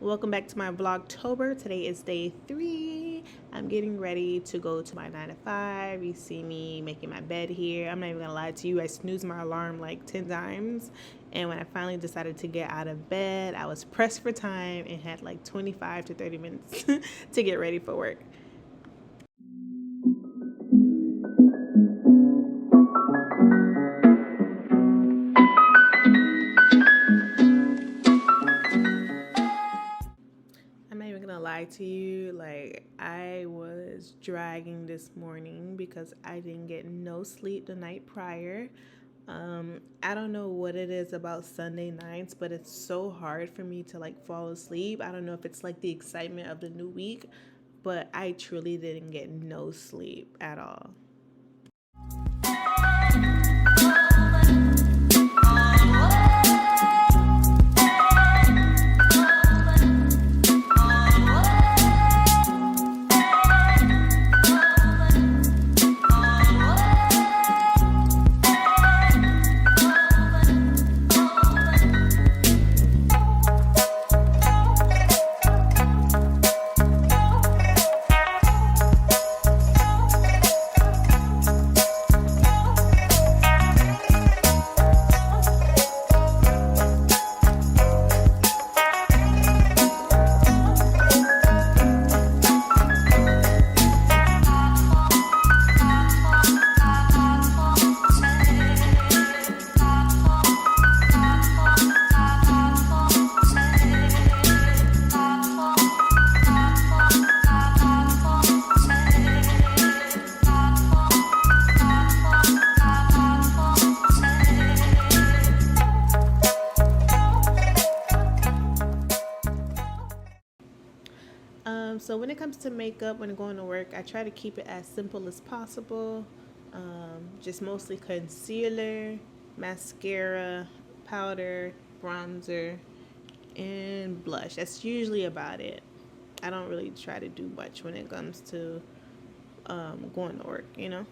Welcome back to my Vlogtober. Today is day 3. I'm getting ready to go to my 9 to 5. You see me making my bed here. I'm not even gonna lie to you, I snoozed my alarm like 10 times, and when I finally decided to get out of bed, I was pressed for time and had like 25 to 30 minutes to get ready for work. To you, like, I was dragging this morning because I didn't get no sleep the night prior. I don't know what it is about Sunday nights, but it's so hard for me to like fall asleep. I don't know if it's like the excitement of the new week, but I truly didn't get no sleep at all. So when it comes to makeup, when going to work, I try to keep it as simple as possible. Just mostly concealer, mascara, powder, bronzer, and blush. That's usually about it. I don't really try to do much when it comes to going to work, you know.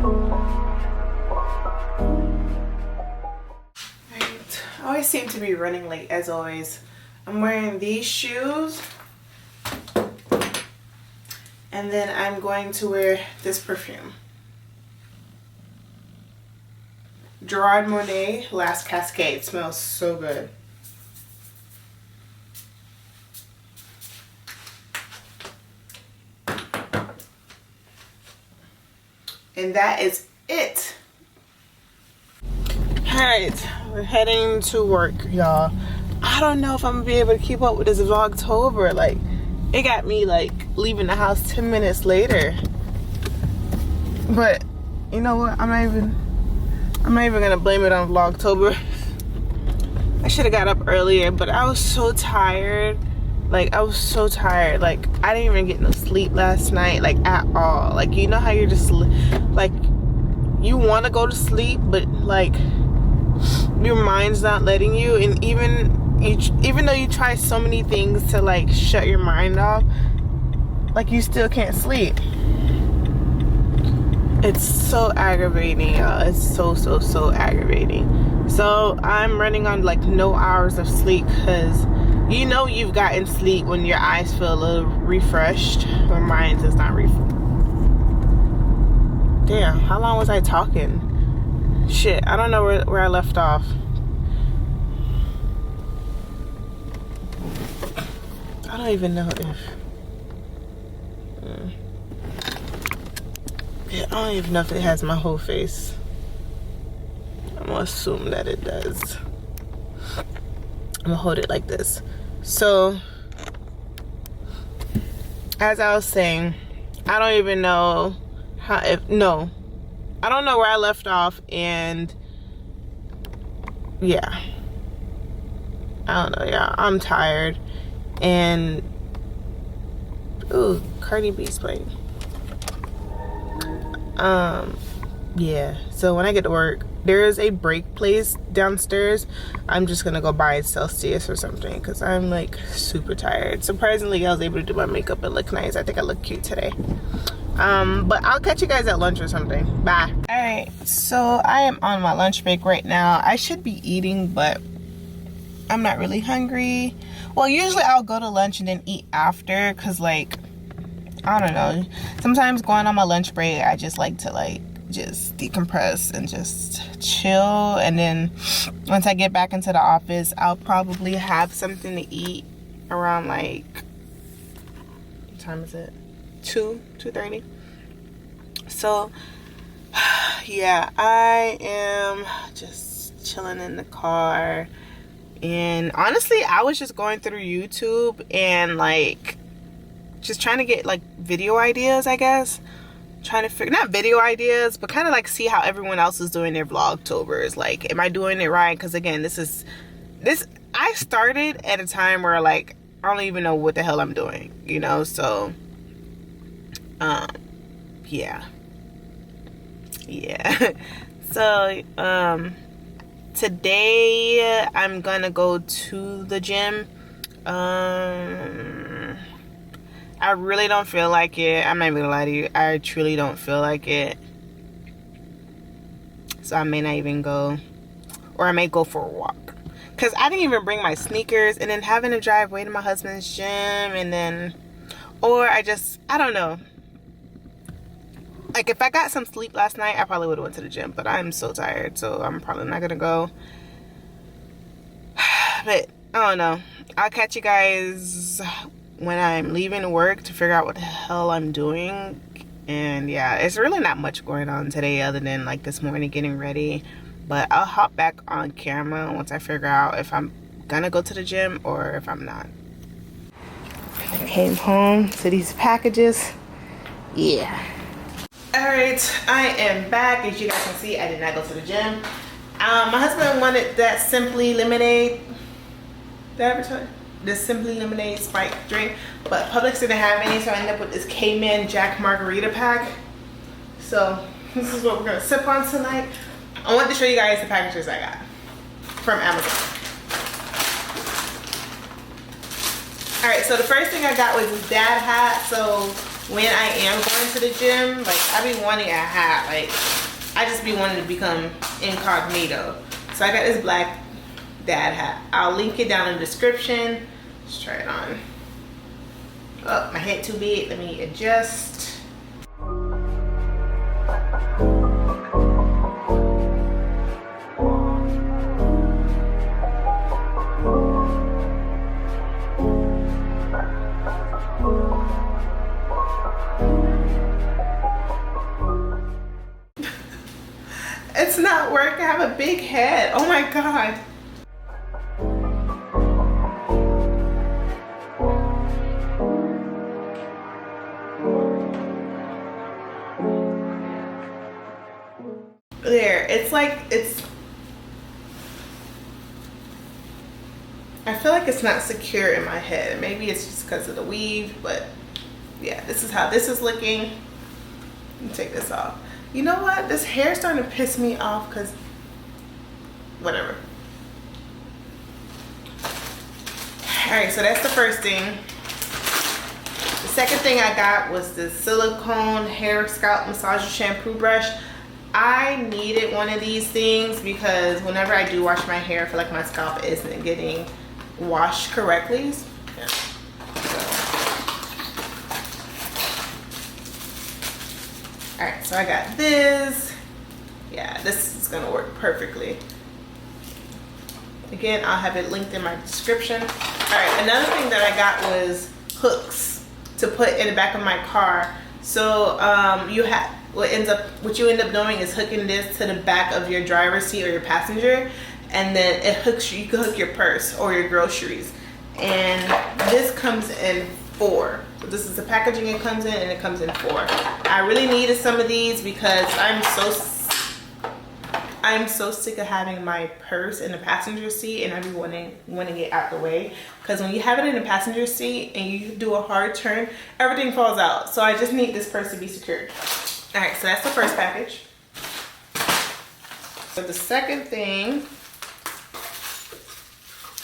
I always seem to be running late as always. I'm wearing these shoes. And then I'm going to wear this perfume. Gerard Monet Last Cascade. Smells so good. And that is it. Alright, we're heading to work, y'all. I don't know if I'm gonna be able to keep up with this Vlogtober. Like, it got me like leaving the house 10 minutes later. But you know what? I'm not even gonna blame it on Vlogtober. I should have got up earlier, but I was so tired. Like, I was so tired. Like, I didn't even get no sleep last night, like, at all. Like, you know how you're just like, you want to go to sleep, but like your mind's not letting you. And even though you try so many things to like shut your mind off, like, you still can't sleep. It's so aggravating, y'all. It's so aggravating. So I'm running on like no hours of sleep, because you know you've gotten sleep when your eyes feel a little refreshed, or mine is not refreshed. Damn, how long was I talking? Shit, I don't know where I left off. I don't even know if... Yeah, I don't even know if it has my whole face. I'm gonna assume that it does. I'm gonna hold it like this. So, as I was saying, I don't even know how, I don't know where I left off, and yeah, I don't know, y'all. I'm tired, and ooh, Cardi B's playing. Yeah, so when I get to work, there is a break place downstairs. I'm just gonna go buy Celsius or something, because I'm like super tired. Surprisingly, I was able to do my makeup and look nice. I think I look cute today. But I'll catch you guys at lunch or something. Bye. All right, so I am on my lunch break right now. I should be eating, but I'm not really hungry. Well, usually I'll go to lunch and then eat after, because like, I don't know, sometimes going on my lunch break, I just like to like just decompress and just chill. And then once I get back into the office, I'll probably have something to eat around like, what time is it? 2:30. So yeah, I am just chilling in the car. And honestly, I was just going through YouTube and like just trying to get like video ideas, I guess. Trying to figure, not video ideas, but kind of like see how everyone else is doing their Vlogtobers. Like, am I doing it right? Because again, I started at a time where like I don't even know what the hell I'm doing, you know. So yeah. So today I'm gonna go to the gym. I really don't feel like it. I'm not even gonna lie to you. I truly don't feel like it. So I may not even go. Or I may go for a walk. Because I didn't even bring my sneakers. And then having to drive way to my husband's gym. And then... Or I don't know. Like, if I got some sleep last night, I probably would have went to the gym. But I'm so tired. So I'm probably not gonna go. But, I don't know. I'll catch you guys when I'm leaving work to figure out what the hell I'm doing. And yeah, it's really not much going on today other than like this morning getting ready. But I'll hop back on camera once I figure out if I'm gonna go to the gym or if I'm not. I came home to these packages. Yeah. Alright, I am back. As you guys can see, I did not go to the gym. My husband wanted that Simply Lemonade. This Simply Lemonade spiked drink, but Publix didn't have any, so I ended up with this Cayman Jack Margarita pack. So this is what we're gonna sip on tonight. I want to show you guys the packages I got from Amazon. All right, so the first thing I got was this dad hat. So when I am going to the gym, like I be wanting a hat, like I just be wanting to become incognito. So I got this black dad hat. I'll link it down in the description. Let's try it on. Oh, my head too big, let me adjust. It's not working. I have a big head. Oh my God. There. It's like I feel like it's not secure in my head. Maybe it's just because of the weave, but yeah, this is how this is looking. Let me take this off. You know what? This hair is starting to piss me off because whatever. Alright, so that's the first thing. The second thing I got was the silicone hair scalp massager shampoo brush. I needed one of these things because whenever I do wash my hair, I feel like my scalp isn't getting washed correctly. Yeah. Alright, so I got this. Yeah, this is gonna work perfectly. Again, I'll have it linked in my description. Alright, another thing that I got was hooks to put in the back of my car. So what you end up doing is hooking this to the back of your driver's seat or your passenger, and then it hooks you can hook your purse or your groceries. And this comes in 4. So this is the packaging it comes in, and it comes in 4. I really needed some of these because I'm so sick of having my purse in the passenger seat, and I be wanting it out the way. Because when you have it in the passenger seat and you do a hard turn, everything falls out. So I just need this purse to be secured. All right, so that's the first package. So the second thing.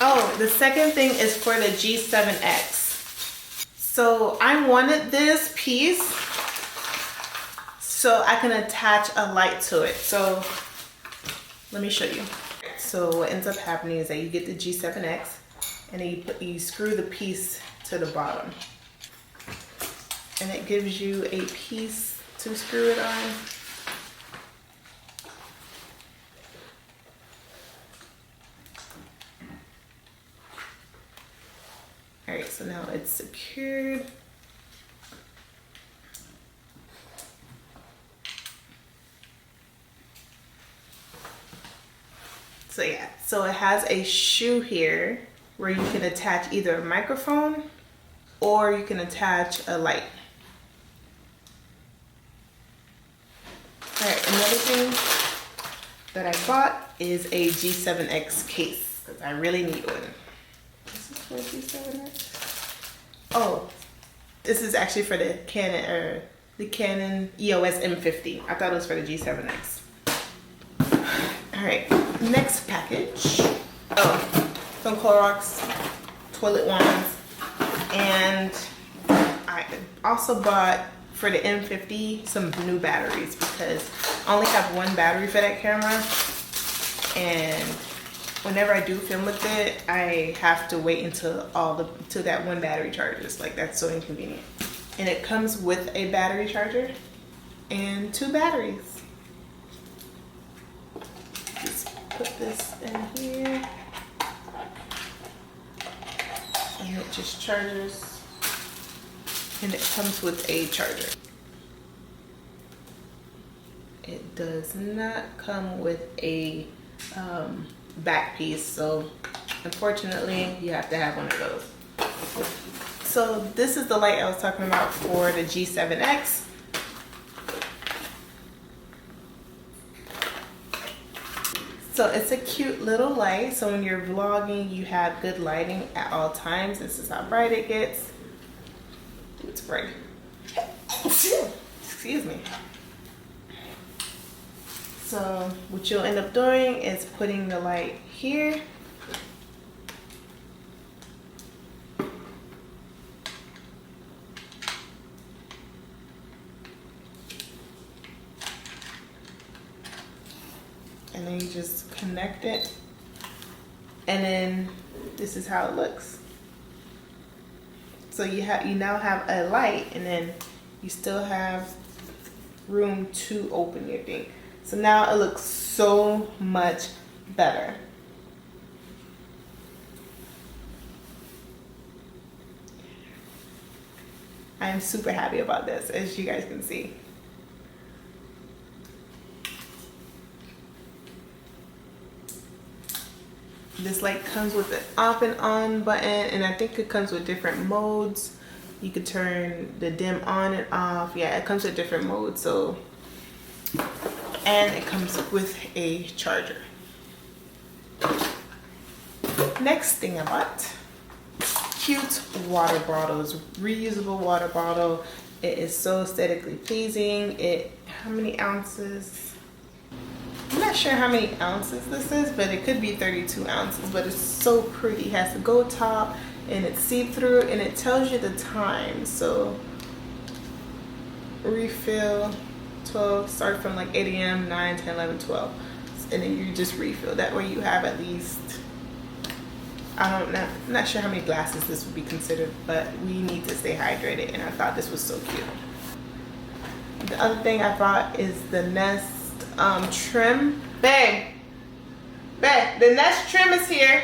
Oh, the second thing is for the G7X. So I wanted this piece so I can attach a light to it. So let me show you. So what ends up happening is that you get the G7X and then you screw the piece to the bottom. And it gives you a piece to screw it on. Alright, so now it's secured. So yeah, so it has a shoe here where you can attach either a microphone or you can attach a light. Alright, another thing that I bought is a G7x case because I really need one. This is for G7x. Oh, this is actually for the Canon EOS-M 50. I thought it was for the G7X. Alright, next package. Oh, some Clorox toilet wands. And I also bought for the M50 some new batteries because I only have one battery for that camera. And whenever I do film with it, I have to wait until that one battery charges. Like, that's so inconvenient. And it comes with a battery charger and 2 batteries. Just put this in here. And it just charges. And it comes with a charger. It does not come with a back piece, so unfortunately you have to have one of those. So this is the light I was talking about for the G7X. So it's a cute little light, so when you're vlogging you have good lighting at all times. This is how bright it gets. It's bright. Excuse me. So what you'll end up doing is putting the light here. and then you just connect it, and then this is how it looks. So you now have a light, and then you still have room to open your thing. So now it looks so much better. I'm super happy about this, as you guys can see. This light comes with an off and on button, and I think it comes with different modes. You could turn the dim on and off. Yeah, it comes with different modes. So, and it comes with a charger. Next thing I bought, cute water bottles, reusable water bottle. It is so aesthetically pleasing. How many ounces? I'm not sure how many ounces this is, but it could be 32 ounces, but it's so pretty. It has a go top, and it's see-through, and it tells you the time. So refill 12, start from like 8 a.m., 9, 10, 11, 12, and then you just refill. That way you have at least, I'm not sure how many glasses this would be considered, but we need to stay hydrated, and I thought this was so cute. The other thing I bought is the Nest trim. Babe, the Nest trim is here.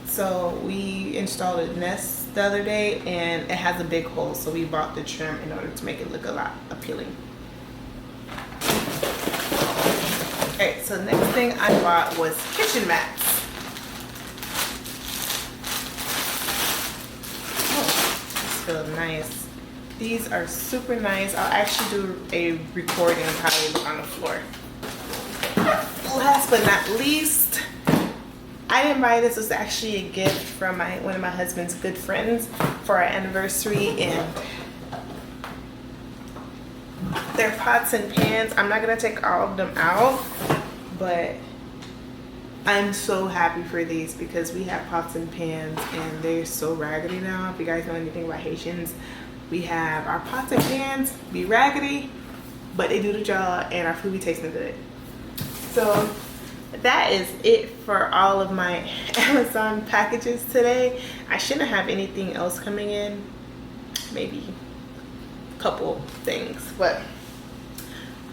So we installed a Nest the other day, and it has a big hole, so we bought the trim in order to make it look a lot appealing. Okay, so next thing I bought was kitchen mats. Oh, these feel nice. These are super nice. I'll actually do a recording of how they look on the floor. Last but not least, I didn't buy this. It was actually a gift from one of my husband's good friends for our anniversary, and they're pots and pans. I'm not gonna take all of them out, but I'm so happy for these because we have pots and pans and they're so raggedy now. If you guys know anything about Haitians, we have our pots and pans be raggedy, but they do the job, and our food be tasting good. So that is it for all of my Amazon packages today. I shouldn't have anything else coming in, maybe a couple things, but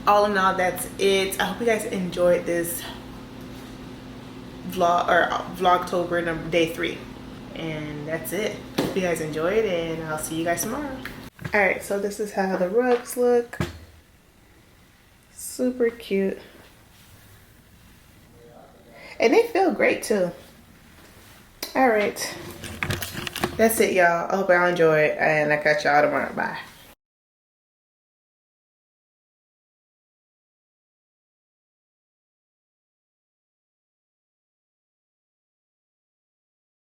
all in all, that's it. I hope you guys enjoyed this vlog, or Vlogtober day 3, and that's it. Hope you guys enjoyed, and I'll see you guys tomorrow. All right, so this is how the rugs look. Super cute. And they feel great too. All right. That's it, y'all. I hope y'all enjoyed, and I'll catch y'all tomorrow. Bye.